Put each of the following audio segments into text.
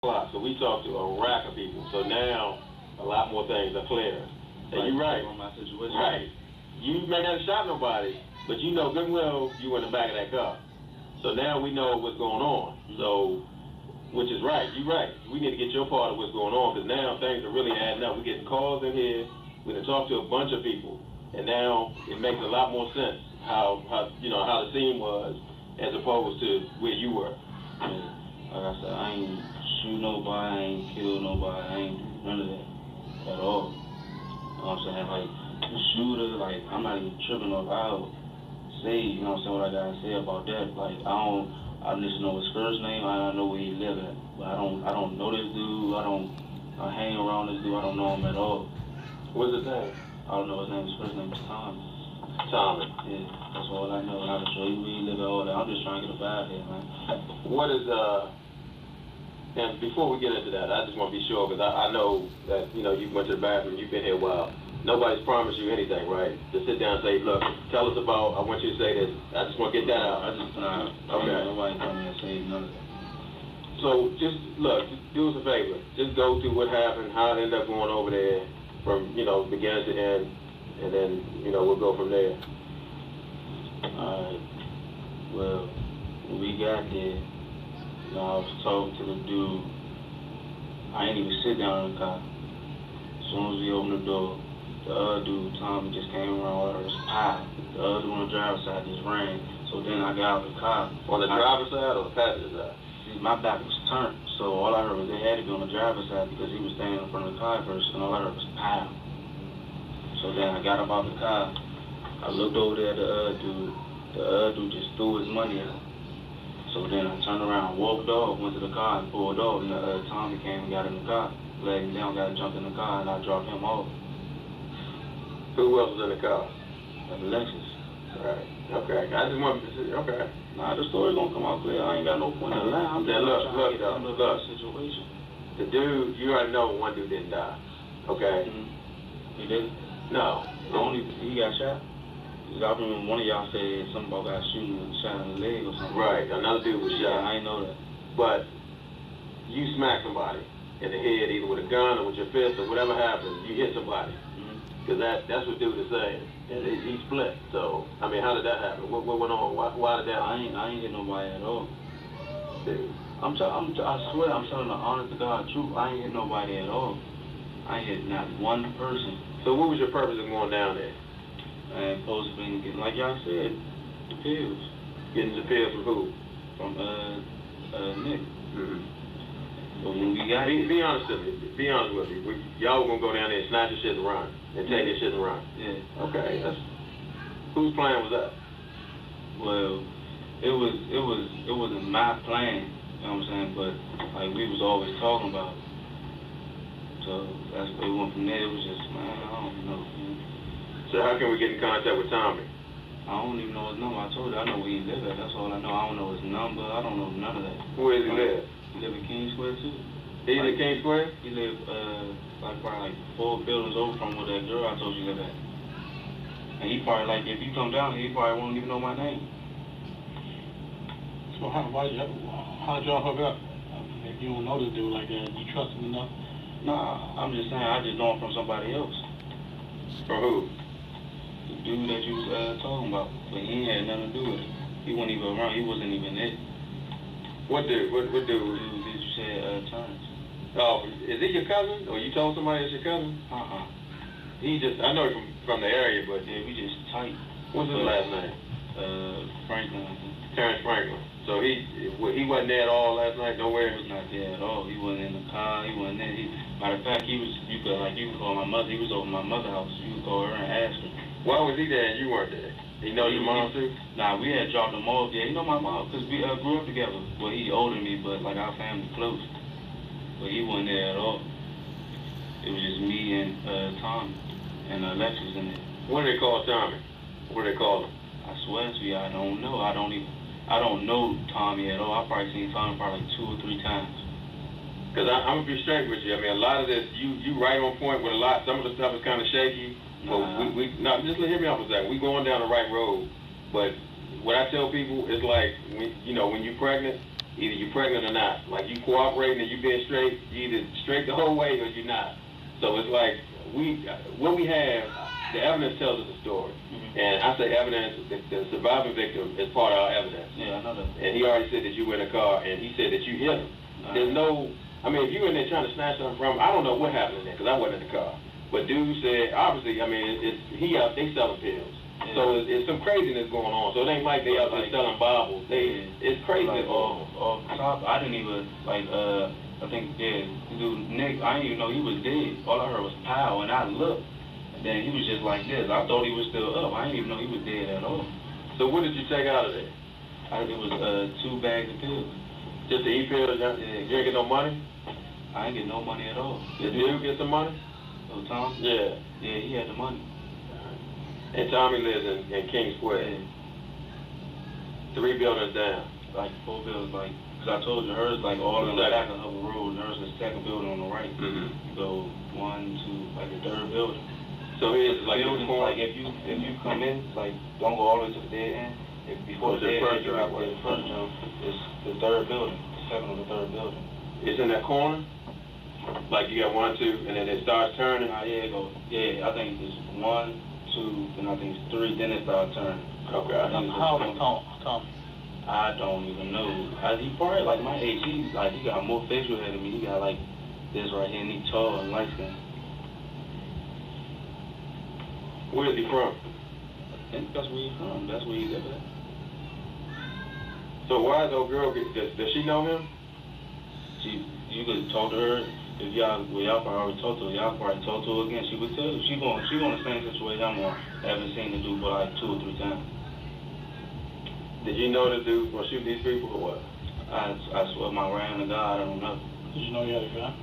o'clock. So we talked to a rack of people. So now a lot more things are clear. And you're right. On my situation. Right. You may not have shot nobody, but you know good and well you were in the back of that car. So now we know what's going on. So, which is right. You're right. We need to get your part of what's going on because now things are really adding up. We're getting calls in here. We done talked to a bunch of people, and now it makes a lot more sense how the scene was as opposed to where you were. Yeah. Like I said, I ain't shoot nobody, I ain't kill nobody, I ain't do none of that at all. You know what I'm saying? Like, the shooter, like, I'm not even tripping off. I'll say, you know what I'm saying, what I gotta say about that. Like, I just know his first name, I know where he live at. But I don't know this dude, I hang around this dude, I don't know him at all. What's his name? I don't know his name, his first name is Tommy. Tommy. Yeah, that's all I know, and I can show you where he live at, all that. I'm just trying to get a vibe here, man. What is, and before we get into that, I just want to be sure, because I know that, you went to the bathroom, you've been here a while. Nobody's promised you anything, right? To sit down and say, look, tell us about, I want you to say this. I just want to get that out. Okay. Nobody told me to say none of that. So just, look, just do us a favor. Just go through what happened, how it ended up going over there from, beginning to end, and then, we'll go from there. Alright. Well, when we got there, I was talking to the dude. I ain't even sit down in the car. As soon as we opened the door, the other dude, Tommy, just came around with his pie. The other dude on the driver's side just ran. So then I got out of the car. On the driver's side or the passenger side? See, my back was turned. So all I heard was they had to be on the driver's side because he was standing in front of the car first, and all I heard was pow. So then I got up out the car. I looked over there at the other dude. The other dude just threw his money out. So then I turned around, walked off, went to the car and pulled off, and Tommy came and got in the car. Let him down, got jumped in the car, and I dropped him off. Who else was in the car? Alexis. Right. Okay. I just wanted to see. Okay. Nah, the story's gonna come out clear. I ain't got no point in lying. I'm just trying to get out of the situation. The dude, you already know one dude didn't die. Okay? Mm-hmm. He did? No. He got shot? I remember one of y'all said something about got shooting and shot in the leg or something. Right, another dude was shot. Yeah, I ain't know that. But you smack somebody in the head, either with a gun or with your fist or whatever happened, you hit somebody. Because that's what dude is saying. And he split. So, I mean, how did that happen? What went on? Why did that happen? I ain't hit nobody at all. Dude. I swear, I'm telling the honest to God truth. I ain't hit nobody at all. I ain't hit not one person. So what was your purpose of going down there? And supposed to be getting, like y'all said, the pills. Getting the pills from who? From Nick. Mm-hmm. But when we got be honest with me. Be honest with me. Y'all were gonna go down there and snatch your shit and run, and take your shit and run. Yeah. Okay. Whose plan was that? Well, it wasn't my plan. You know what I'm saying? But like we was always talking about it. So that's where we went from there. It was just, man, I don't know. Man. So how can we get in contact with Tommy? I don't even know his number. I told you I know where he live at. That's all I know. I don't know his number. I don't know none of that. Where does he live? He live in King Square too. He's in King Square? He live probably like 4 buildings over from where that girl I told you live at. And he probably like if you come down here, he probably won't even know my name. So how'd y'all hook up? If you don't know this dude like that, you trust him enough? Nah, I'm just saying I just know him from somebody else. From who? The dude that you was talking about, but he ain't had nothing to do with it. He wasn't even around. He wasn't even it. What dude? What dude? Dude that you said Terrence. Oh, is he your cousin? Or you told somebody it's your cousin? He just, I know him from the area, but yeah, we just tight. What's his last name? Franklin. Terrence Franklin. So he wasn't there at all last night, nowhere? He was not there at all. He wasn't in the car. He wasn't there. Matter of fact, you could call my mother. He was over my mother's house. You could call her and ask her. Why was he there and you weren't there? He know your mom too? Nah, we had dropped him off. Yeah, he know my mom because we grew up together. Well, he older than me, but like our family close. But he wasn't there at all. It was just me and Tommy and Alexis in there. What do they call Tommy? What do they call him? I swear to you, I don't know. I don't know Tommy at all. I probably seen Tommy probably like 2 or 3 times. Because I'm going to be straight with you. I mean, a lot of this, you right on point with a lot. Some of the stuff is kind of shaky. But no, just hear me out for a second. We going down the right road. But what I tell people is like, when you're pregnant, either you're pregnant or not. Like, you cooperating and you being straight, you either straight the whole way or you're not. So it's like, what we have, the evidence tells us a story. Mm-hmm. And I say evidence, the surviving victim is part of our evidence. Yeah, I know that. And he already said that you were in a car, and he said that you hit him. There's no, I mean, if you were in there trying to snatch something from him, I don't know what happened in there, because I wasn't in the car. But dude said, obviously, I mean, they selling pills. Yeah. So it's some craziness going on. So it ain't like they out there selling Bibles. It's craziness going on. Off top, I didn't even, I think, the dude, Nick, I didn't even know he was dead. All I heard was pow, and I looked. And then he was just like this. I thought he was still up. I didn't even know he was dead at all. So what did you take out of there? It was 2 bags of pills. Just to eat pills? You didn't get no money? I didn't get no money at all. Did you get some money? Oh, Tom? Yeah. Yeah, he had the money. And Tommy lives in King Square. Yeah. 3 buildings down. Like 4 buildings, because I told you, hers all in the back of Hubble Road, and hers is the second building on the right. Mm-hmm. You go 1, 2, the 3rd building. So here's like building, if you come in, don't go all the way to the dead end. Before the dead end, you're out where the first jump is the 3rd building, the second or the 3rd building. It's in that corner? Like you got 1, 2, and then it starts turning? Yeah, it goes. Yeah, I think it's 1, 2, and I think it's 3, then it starts turning. Okay. How old is Tom? I don't even know. He probably like my age. He got more facial hair than me. He got like this right here, and he tall and light skinned. Where is he from? I think that's where he's from. That's where he lives at. So why is old girl, does she know him? You could talk to her. If y'all probably already talked to her, y'all probably talk to her again. She would tell you. She on the same situation I'm on. Haven't seen the dude but like 2 or 3 times. Did you know the dude was shoot these people or what? I swear my ram to God, I don't know. Did you know he had a gun?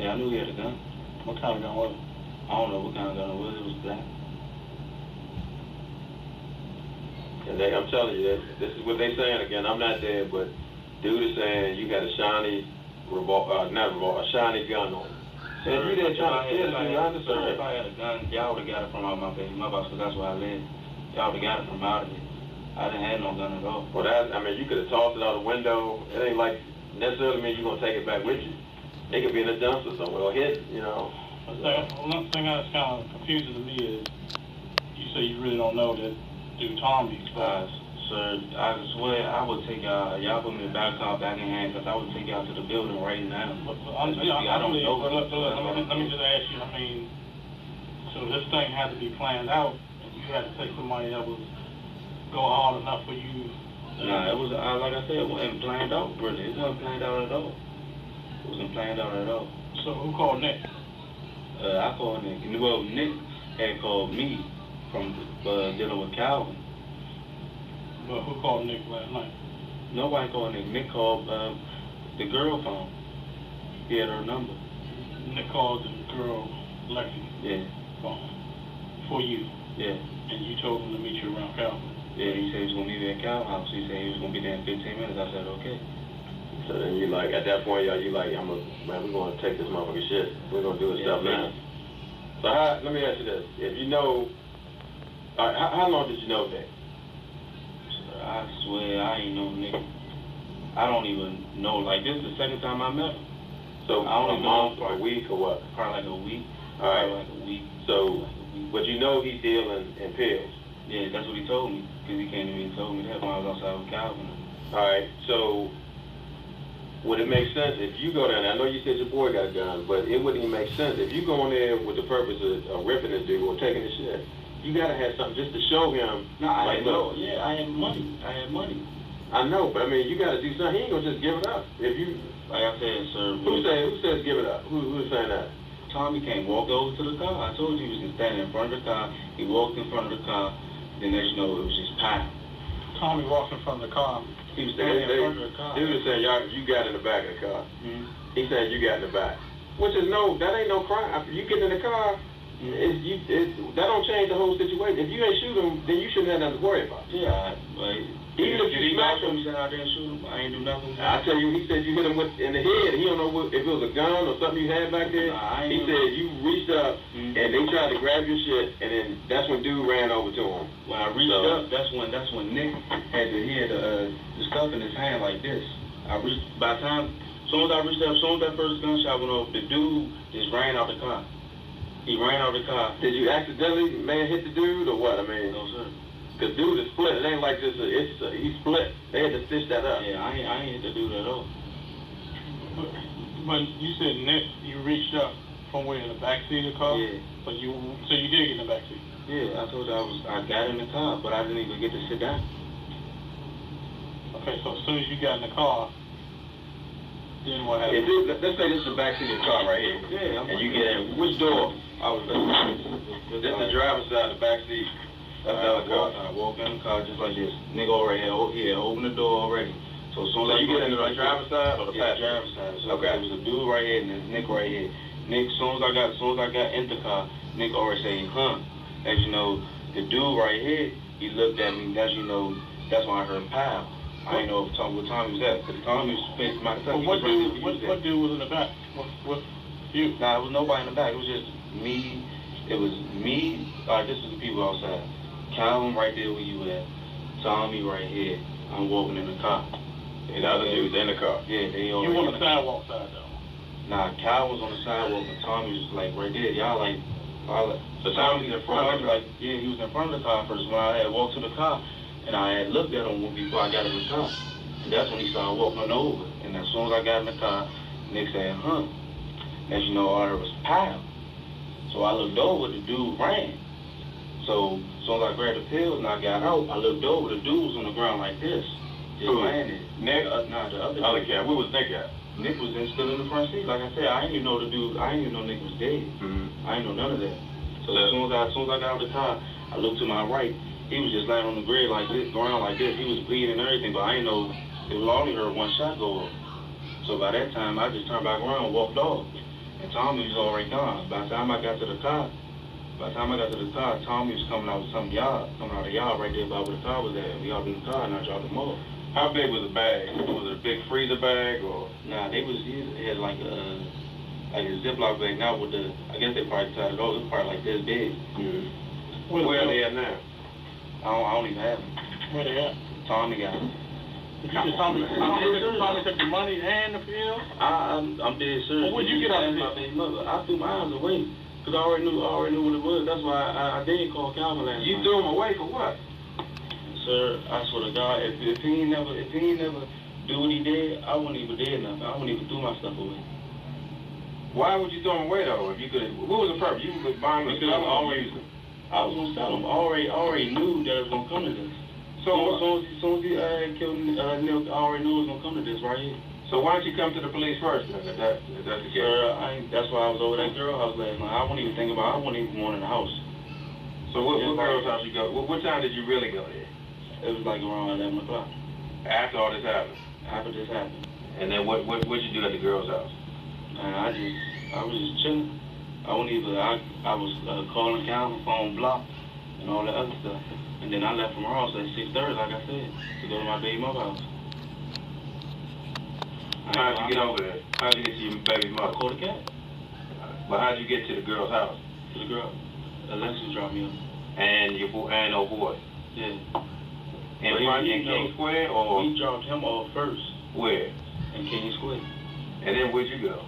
Yeah, I knew he had a gun. What kind of gun was it? I don't know what kind of gun it was. It was black. And I'm telling you, this is what they saying again. I'm not there, but dude is saying you got a shiny a shiny gun on. So if you didn't try to steal it, you understand. If I had a gun, y'all would have got it from out my baby mother, because that's where I live. Y'all would have got it from out of it. I didn't have no gun at all. Well, you could have tossed it out the window. It ain't like necessarily mean you're going to take it back with you. It could be in a dumpster somewhere or hit, you know. One thing that's kind of confusing to me is you say you really don't know that dude Tom be exposed. Sir, I swear I would take y'all put me in the back car back in hand, because I would take y'all to the building right now. I don't know. Let me just ask you, so this thing had to be planned out, and you had to take somebody that was go hard enough for you? Nah, it was, like I said, it wasn't planned out, brother. It wasn't planned out at all. It wasn't planned out at all. So who called Nick? I called Nick. Well, Nick had called me from dealing with Calvin. But who called Nick last night? Nobody called Nick. Nick called the girl phone. He had her number. Nick called the girl, Lexi? Yeah. Phone. For you? Yeah. And you told him to meet you around Calvin? Yeah, he said he was going to meet me at Calvin house. He said he was going to be there in 15 minutes. I said, okay. So then you like, at that point, you like, man, we're going to take this motherfucking shit. We're going to do this stuff now. So let me ask you this. If you know, how long did you know Nick? I swear, I ain't know Nick. I don't even know. Like, this is the second time I met him. So I don't a month or a week or what? Probably like a week. All right. Like a week. So, but you know he's dealing in pills? Yeah, that's what he told me. Because he came to me and told me that when I was outside with Calvin. All right. So, would it make sense if you go down there? I know you said your boy got a gun, but it wouldn't even make sense if you go in there with the purpose of ripping this dude or taking his shit. You gotta have something just to show him. No, I had money. I know, but I mean, you gotta do something. He ain't gonna just give it up. If you, like I said, sir. Who says give it up? Who's saying that? Tommy came, walked over to the car. I told you he was standing in front of the car. He walked in front of the car. Then next you know, it was just pie. Tommy walked in front of the car. He was standing in front of the car. Dude is saying you got in the back of the car. Mm-hmm. He's saying you got in the back. Which is that ain't no crime. If you get in the car, that don't change the whole situation. If you ain't shoot him, then you shouldn't have nothing to worry about. Yeah, even if you smack him, he said I didn't shoot him. I ain't do nothing. I tell you, he said you hit him in the head. He don't know if it was a gun or something you had back there. He said you reached up and they tried to grab your shit, and then that's when dude ran over to him. When I reached up, that's when Nick had the stuff in his hand like this. By the time, as soon as that first gunshot went off, the dude just ran out the car. He ran out the car. Did you accidentally, man, hit the dude or what? I mean, No, sir. Cause dude is split. It ain't like just he split. They had to stitch that up. Yeah, I ain't hit the dude at all. But you said next you reached up from where, in the back seat of the car? Yeah. So you did get in the back seat? Yeah, I told you I got in the car, but I didn't even get to sit down. Okay, so as soon as you got in the car, then what happened? Let's say this is the back seat of the car right here. Yeah. And you get in. Which door? I was This is the driver's side, the back seat. That's the other car. I walked in the car just like this. Nigga already had opened the door already. So as soon as you get into the driver's side or the passenger? Driver's side. So Okay. There was a dude right here and there's Nick right here. Nick, as soon as I got in the car, Nick already saying, huh. As you know, the dude right here, he looked at me. That's when I heard pow. I didn't know what time he was at. Because Tommy was facing my son. What dude was in the back? What you? Nah, it was nobody in the back. It was just me. It was me. This is the people outside. Calvin right there where you at. Tommy right here. I'm walking in the car. And the other dude's in the car. Yeah, they all. You on the sidewalk side though? Nah, Cal was on the sidewalk and Tommy was like right there. Y'all like. So Tommy's in front of the car? Yeah, he was in front of the car first. When I had walked to the car, and I had looked at him before I got in the car. And that's when he started walking over. And as soon as I got in the car, Nick said, huh. As you know, all I heard was pow. So I looked over, the dude ran. So as soon as I grabbed the pills and I got out, I looked over, the dude was on the ground like this. Just landing. Nick? Nah, the other cat. Where was Nick at? Nick was still in the front seat. Like I said, I didn't even know Nick was dead. Mm-hmm. I didn't know none of that. So as soon as I got out of the car, I looked to my right. He was just laying on the grid like this, ground like this. He was bleeding and everything, but I didn't know. It was only heard one shot go off. So by that time, I just turned back around and walked off. And Tommy was already gone. By the time I got to the car, Tommy was coming out of the yard right there by where the car was at. We all in the car and I dropped him off. How big was the bag? Was it a big freezer bag or? Nah, he had like a Ziploc bag. Not with the. I guess they probably tied it over. It was probably like this big. Mm-hmm. Where are they at now? I don't even have them. Where they at? Tommy got them. Did you just Tommy took the money and the pills? I'm dead serious. Well, what'd you get out of my baby mother? I threw my eyes away because I already knew what it was. That's why I did call Calvin last You time. threw him away for what? Sir, I swear to God, if he ain't never do what he did, I wouldn't even did nothing. I wouldn't even threw my stuff away. Why would you throw him away though? If you could, what was the purpose? You could buy him and sell him or use him. I was gonna sell him. I already knew that it was gonna come to this. So as soon as he killed Nick, I already knew it was gonna come to this right here. So why don't you come to the police first then? If that's the case. Sir, that's why I was over that girl house last night. I wouldn't even think about. I wouldn't even want in the house. So what girl's house you go? What time did you really go there? It was like around 11 o'clock. After all this happened. After this happened. And then what you do at the girl's house? I was just chilling. I was calling Calvin, phone blocked, and all that other stuff. And then I left from her house at 6:30, like I said, to go to my baby mother's house. How'd you get over there? How'd you get to your baby I mother? called a cab. But how'd you get to the girl's house? To the girl. Alexis dropped me off. And old boy? Yeah. In King Square or? We dropped him off first. Where? In King Square. And then where'd you go?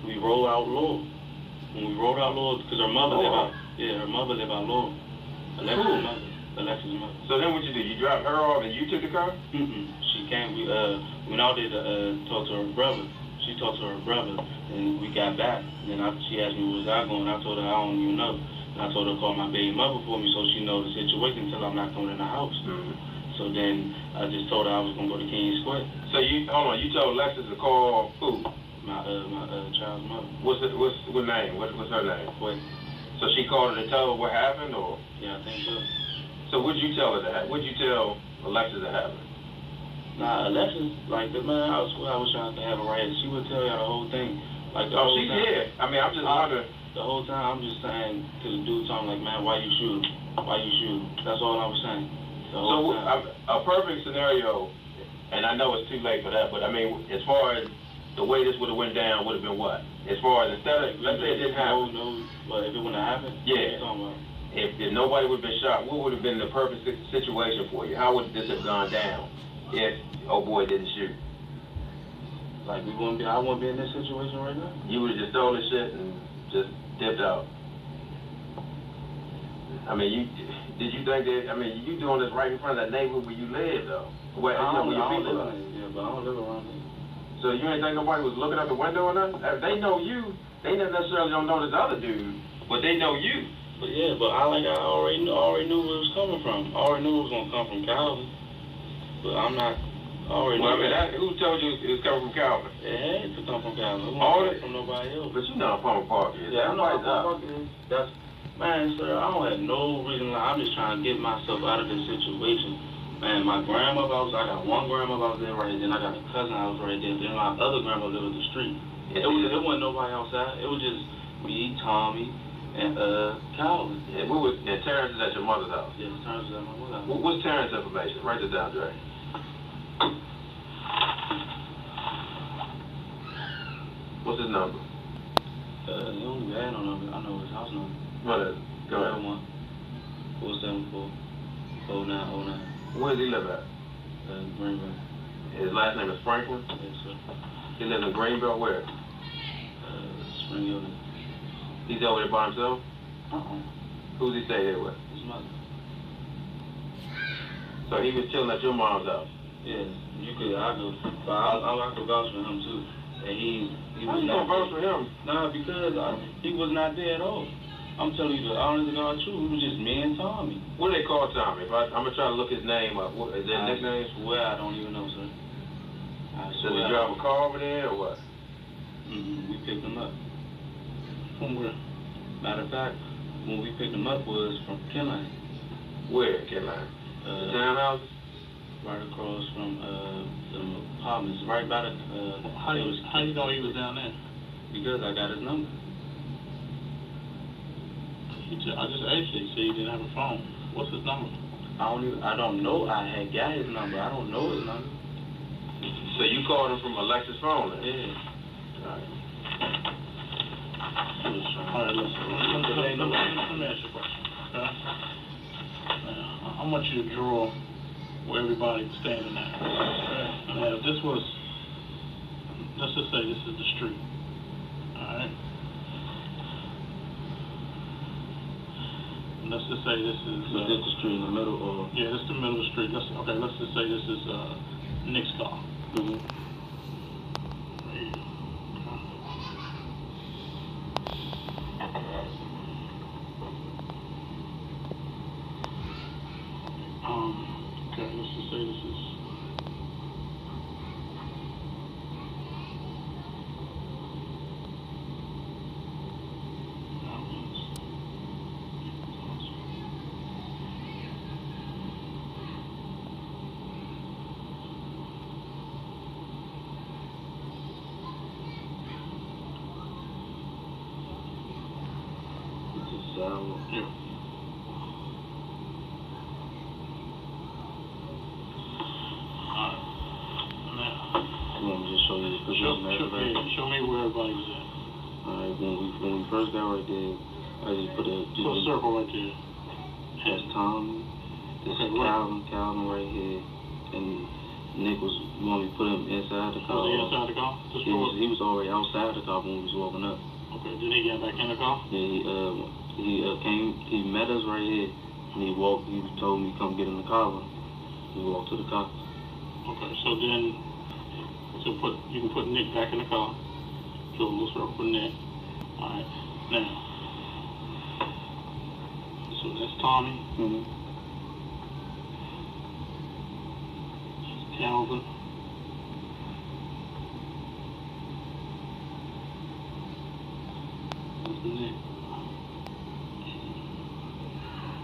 We rolled out Lord. When we rolled out Lord, because her mother lived out. Yeah, her mother lived out Lord. Alexis' mother. So then what you did? You dropped her off and you took the car? She came. We went out there to talk to her brother. She talked to her brother, and we got back. And then she asked me where was I going. I told her I don't even know. And I told her to call my baby mother for me so she know the situation until I'm not coming in the house. So then I just told her I was gonna go to King Square. So hold on. You told Alexis to call who? My child's mother. What name? What's her name? What? So she called her to tell her what happened, or? Yeah, I think so. So what'd you tell her that? What'd you tell Alexis that happened? Nah, Alexis, like the man, I was trying to have her right here. She would tell y'all the whole thing. Like the whole she's time. here. I mean, I'm just wondering. The whole time I'm just saying to the dude, talking like, man, why you shooting? Why you shooting? That's all I was saying. The whole time. A perfect scenario, and I know it's too late for that, but I mean, as far as the way this would have went down, would have been what? As far as instead of, let's say it didn't happen. No, but if it wouldn't have happened, yeah. What are you talking about? If nobody would have been shot, what would have been the perfect situation for you? How would this have gone down if old boy didn't shoot? Like, I wouldn't be in this situation right now. You would have just stolen shit and just dipped out. I mean, did you think that, I mean, you doing this right in front of that neighborhood where you live, though? Where, I don't where your people live live. in it, yeah, but I don't live around here. So you ain't think nobody was looking out the window or nothing? If they know you, they not necessarily don't know this other dude, but they know you. But yeah, but I already knew where it was coming from. I already knew it was gonna come from Calvin. But I'm not. Well, I mean, who told you it was coming from Calvin? It had to come from Calvin. It wasn't from nobody else. But you know how Palmer Park is. Yeah, I know how Palmer Park is. Man, sir, I don't have no reason. I'm just trying to get myself out of this situation. Man, my grandmother house, I got one grandmother house there right there, then I got a cousin house right there, then my other grandma lived in the street. It wasn't nobody outside. It was just me, Tommy, and Calvin. Yeah, and Terrence is at your mother's house. Yeah, Terrence is at my mother's house. What's Terrence's information? Write this down, Dre. What's his number? He don't even have no number. I know his house number. What is it? Go ahead. 474-4909. Where does he live at? Greenville. His last name is Franklin? Yes, sir. He lives in Greenville, where? Spring Hill. He's over there by himself? Who's he stay there with? His mother. So he was chilling at your mom's house? Yeah, I could vouch for him too. And he How you gonna vouch for him? Nah, because he was not there at all. I'm telling you the honest to God truth. It was just me and Tommy. What do they call Tommy? I'm gonna try to look his name up. Is there a nickname? I don't even know, sir. Does he drive a car over there or what? We picked him up. From where? Matter of fact, when we picked him up was from Kenline. Where, Kenline? The townhouses? Right across from the apartments, right by the. How you know he was down there? Because I got his number. I just asked you. He said he didn't have a phone. What's his number? I don't know. I had got his number. I don't know his number. So you called him from Alexa's phone then? Yeah. All right, listen. Let me ask you a question. Okay? Now, I want you to draw where everybody's standing at. Okay? Now, if this was, let's just say this is the street. All right? Let's just say this is... Is this the street in the middle or... Yeah, this is the middle of the street. Let's just say this is Nick's car. Okay, let's just say this is... Yeah. You want me to just show you the position? Show me where everybody was at. Alright, when we first got right there, I just put a circle right there. That's Tommy. This is Calvin right here. And Nick you want me to put him inside the car? Was he inside the car? He was already outside the car when we was walking up. Okay, did he get back in the car? Yeah, he met us right here, and he told me come get in the car. We walked to the car. Okay, so then, you can put Nick back in the car. So we'll circle for Nick. Alright, now, so that's Tommy. That's Calvin. That's Nick.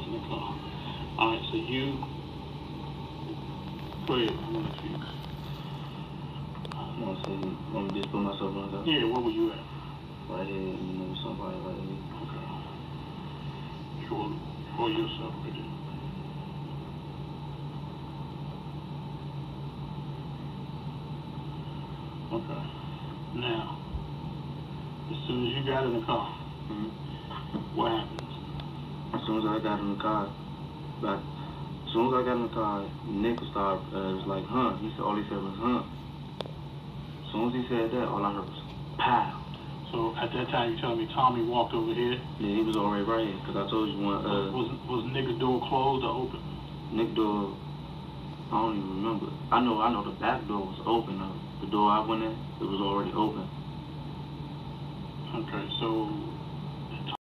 In the car. Alright, so you, go ahead, I'm gonna let you. Want me to just put myself on the car? Yeah, where were you at? Right here, somebody right here. Okay. Show yourself right there. Okay. Now, as soon as you got in the car, what happened? As soon as I got in the car, Nick started, was like, huh? All he said was, huh? As soon as he said that, all I heard was pow. So at that time, you telling me Tommy walked over here? Yeah, he was already right here, because I told you when, Was nigga door closed or open? Nick door, I don't even remember. I know the back door was open, though. The door I went in, it was already open. Okay, so